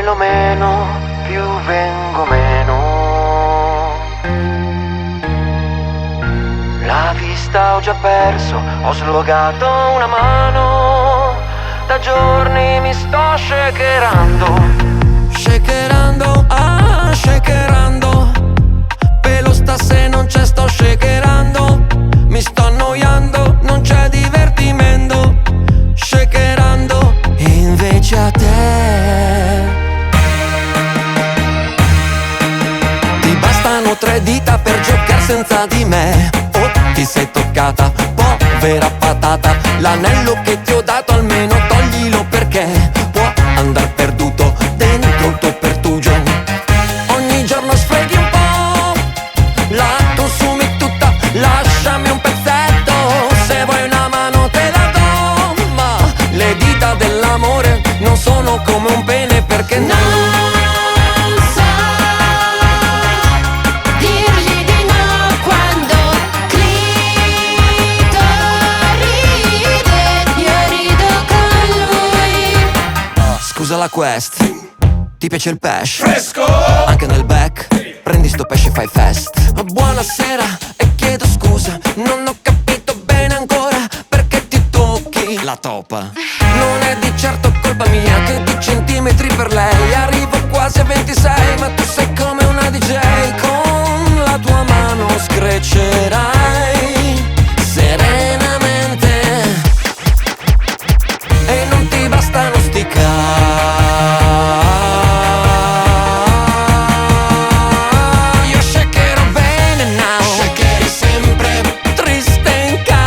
ballo meno, più vengo meno. La vista ho già perso, ho slogato una mano. Da giorni mi sto shakerando. Shakerando, ah, shakerando. Pelo sta se non c'è, sto shakerando. Mi sto annoiando, non c'è divertimento. Shakerando, e invece a te ti bastano 3 dita per giocare senza di me. Oh, ti sei toccata, povera patata. L'anello che ti ho dato almeno toglilo, perché può andar perduto dentro il tuo pertugio. Ogni giorno sfreghi un po', la consumi tutta, lasciami un pezzetto. Se vuoi una mano te la do, ma le dita dell'amore non sono come un pene, perché no. Scusa la quest, ti piace il pesce? Fresco! Anche nel back, prendi sto pesce e fai fest. Buonasera e chiedo scusa, non ho capito bene ancora perché ti tocchi la topa. Non è di certo colpa mia che di centimetri per lei arrivo quasi a 26, ma tu sei come una DJ. Con la tua mano screccerai serenamente e non ti bastano sti io shakerò bene now. Shakeri sempre triste in ca.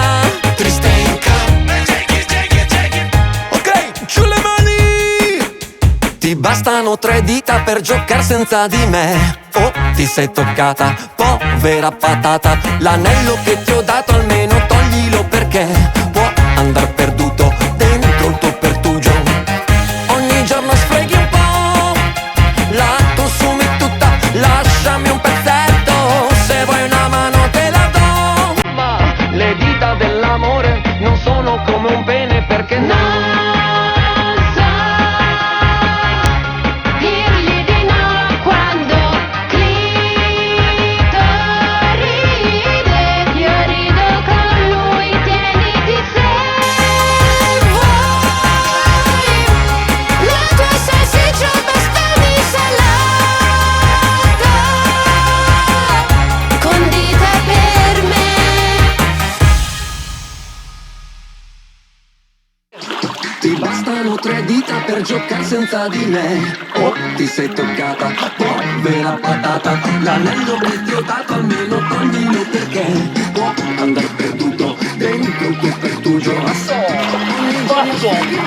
Ok, giù le mani. Ti bastano 3 dita per giocare senza di me. Oh, ti sei toccata, povera patata. L'anello che ti ho dato almeno toglilo, perché può andar perduto dentro il tuo pertugio. Ogni giorno sfreghi un po', la consumi tutta, lasciami un pezzetto. Se vuoi una mano te la do, ma le dita dell'amore non sono come un pene, perché no. Ti bastano 3 dita per giocare senza di me. Oh, ti sei toccata, povera patata. L'anello che ti ho dato almeno toglilo, perché può andar perduto dentro il tuo pertugio. Ogni giorno